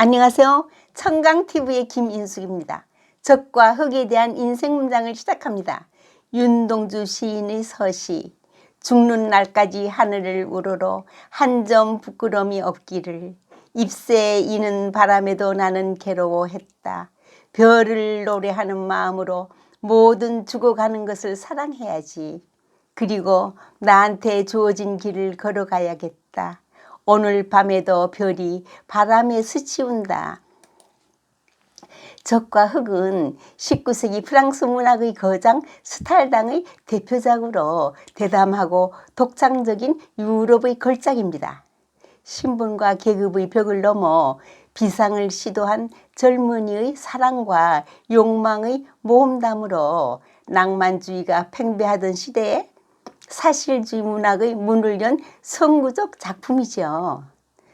안녕하세요. 청강TV의 김인숙입니다. 적과 흑에 대한 인생 문장을 시작합니다. 윤동주 시인의 서시. 죽는 날까지 하늘을 우러러 한 점 부끄러움이 없기를. 잎새에 이는 바람에도 나는 괴로워했다. 별을 노래하는 마음으로 모든 죽어가는 것을 사랑해야지. 그리고 나한테 주어진 길을 걸어가야겠다. 오늘 밤에도 별이 바람에 스치운다. 적과 흑은 19세기 프랑스 문학의 거장 스탈당의 대표작으로 대담하고 독창적인 유럽의 걸작입니다. 신분과 계급의 벽을 넘어 비상을 시도한 젊은이의 사랑과 욕망의 모험담으로 낭만주의가 팽배하던 시대에 사실주의 문학의 문을 연 선구적 작품이죠.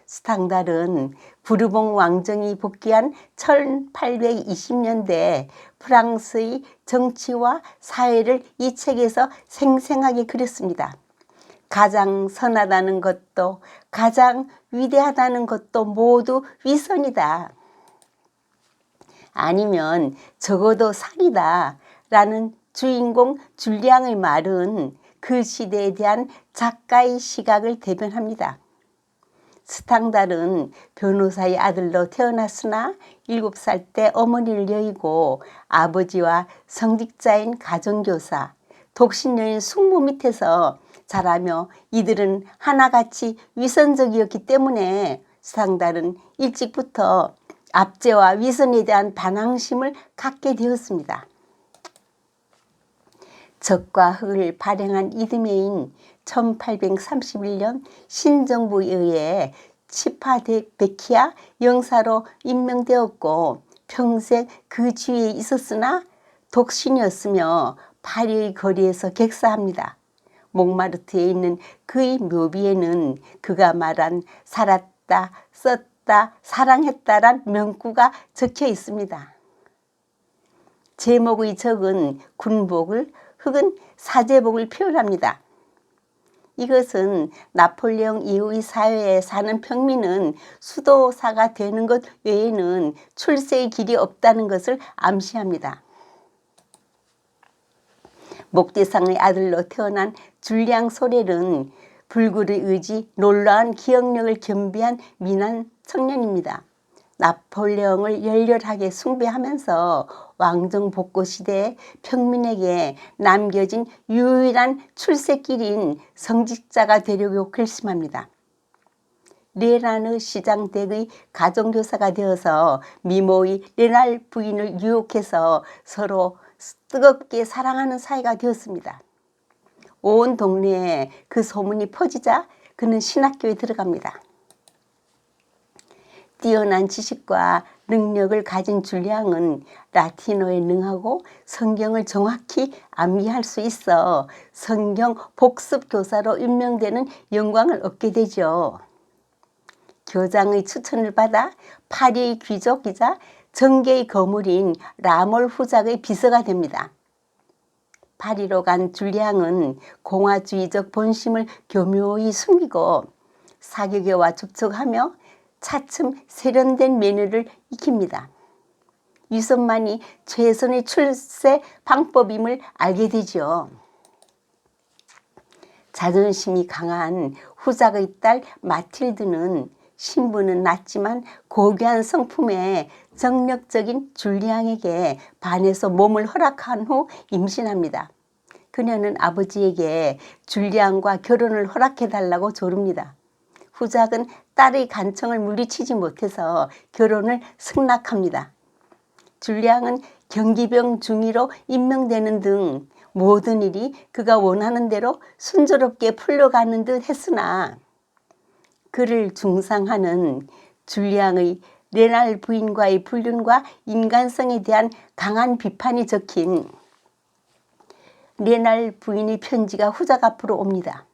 스탕달은 부르봉 왕정이 복귀한 1820년대 프랑스의 정치와 사회를 이 책에서 생생하게 그렸습니다. 가장 선하다는 것도 가장 위대하다는 것도 모두 위선이다. 아니면 적어도 살이다 라는 주인공 줄리앙의 말은 그 시대에 대한 작가의 시각을 대변합니다. 스탕달은 변호사의 아들로 태어났으나 7살 때 어머니를 여의고 아버지와 성직자인 가정교사, 독신녀인 숙모 밑에서 자라며 이들은 하나같이 위선적이었기 때문에 스탕달은 일찍부터 압제와 위선에 대한 반항심을 갖게 되었습니다. 적과 흑을 발행한 이듬해인 1831년 신정부에 의해 치파데베키아 영사로 임명되었고 평생 그 주위에 있었으나 독신이었으며 파리의 거리에서 객사합니다. 몽마르트에 있는 그의 묘비에는 그가 말한 살았다, 썼다, 사랑했다란 명구가 적혀 있습니다. 제목의 적은 군복을, 흑은 사제복을 표현합니다. 이것은 나폴레옹 이후의 사회에 사는 평민은 수도사가 되는 것 외에는 출세의 길이 없다는 것을 암시합니다. 목대상의 아들로 태어난 줄리앙 소렐은 불굴의 의지, 놀라운 기억력을 겸비한 미남 청년입니다. 나폴레옹을 열렬하게 숭배하면서 왕정 복고 시대에 평민에게 남겨진 유일한 출세길인 성직자가 되려고 결심합니다. 레나르 시장 댁의 가정교사가 되어서 미모의 레날 부인을 유혹해서 서로 뜨겁게 사랑하는 사이가 되었습니다. 온 동네에 그 소문이 퍼지자 그는 신학교에 들어갑니다. 뛰어난 지식과 능력을 가진 줄리앙은 라틴어에 능하고 성경을 정확히 암기할 수 있어 성경 복습 교사로 임명되는 영광을 얻게 되죠. 교장의 추천을 받아 파리의 귀족이자 정계의 거물인 라몰 후작의 비서가 됩니다. 파리로 간 줄리앙은 공화주의적 본심을 교묘히 숨기고 사교계와 접촉하며 차츰 세련된 매너를 익힙니다. 위선만이 최선의 출세 방법임을 알게 되죠. 자존심이 강한 후작의 딸 마틸드는 신분은 낮지만 고귀한 성품에 정력적인 줄리앙에게 반해서 몸을 허락한 후 임신합니다. 그녀는 아버지에게 줄리앙과 결혼을 허락해달라고 조릅니다. 후작은 딸의 간청을 물리치지 못해서 결혼을 승낙합니다. 줄리앙은 경기병 중위로 임명되는 등 모든 일이 그가 원하는 대로 순조롭게 풀려가는 듯 했으나 그를 중상하는 줄리앙의 레날 부인과의 불륜과 인간성에 대한 강한 비판이 적힌 레날 부인의 편지가 후작 앞으로 옵니다.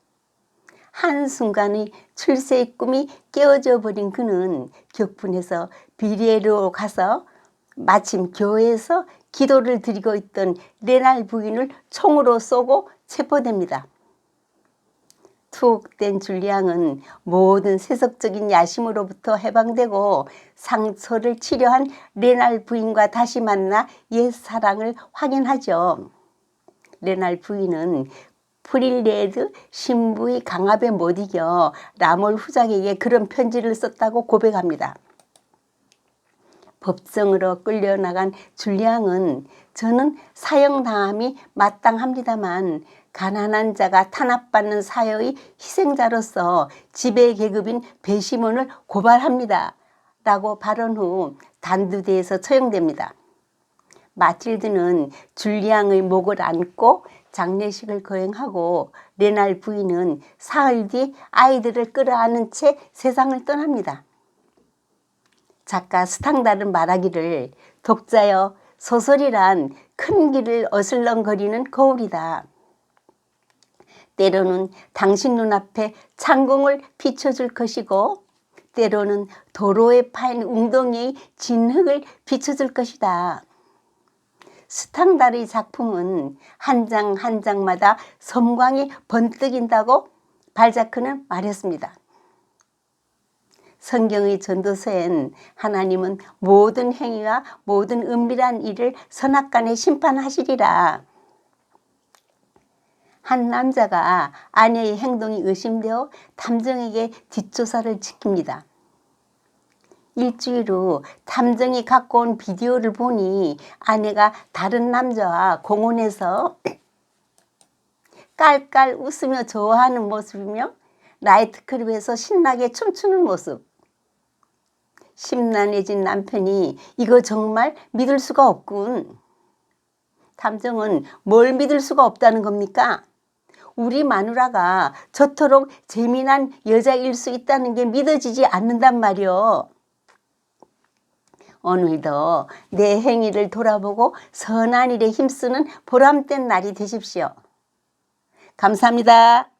한순간의 출세의 꿈이 깨어져 버린 그는 격분해서 비리에로 가서 마침 교회에서 기도를 드리고 있던 레날 부인을 총으로 쏘고 체포됩니다. 투옥된 줄리앙은 모든 세속적인 야심으로부터 해방되고 상처를 치료한 레날 부인과 다시 만나 옛 사랑을 확인하죠. 레날 부인은 프릴레드 신부의 강압에 못 이겨 라몰 후작에게 그런 편지를 썼다고 고백합니다. 법정으로 끌려나간 줄리앙은 저는 사형당함이 마땅합니다만 가난한 자가 탄압받는 사회의 희생자로서 지배계급인 배시몬을 고발합니다. 라고 발언 후 단두대에서 처형됩니다. 마틸드는 줄리앙의 목을 안고 장례식을 거행하고 레날 부인은 사흘 뒤 아이들을 끌어안은 채 세상을 떠납니다. 작가 스탕달은 말하기를 독자여 소설이란 큰 길을 어슬렁거리는 거울이다. 때로는 당신 눈앞에 창공을 비춰줄 것이고 때로는 도로에 파인 웅덩이의 진흙을 비춰줄 것이다. 스탕달의 작품은 한 장 한 장마다 섬광이 번뜩인다고 발자크는 말했습니다. 성경의 전도서엔 하나님은 모든 행위와 모든 은밀한 일을 선악간에 심판하시리라. 한 남자가 아내의 행동이 의심되어 탐정에게 뒷조사를 지킵니다. 일주일 후 탐정이 갖고 온 비디오를 보니 아내가 다른 남자와 공원에서 깔깔 웃으며 좋아하는 모습이며 나이트클럽에서 신나게 춤추는 모습. 심란해진 남편이 이거 정말 믿을 수가 없군. 탐정은 뭘 믿을 수가 없다는 겁니까? 우리 마누라가 저토록 재미난 여자일 수 있다는 게 믿어지지 않는단 말이오. 오늘도 내 행위를 돌아보고 선한 일에 힘쓰는 보람된 날이 되십시오. 감사합니다.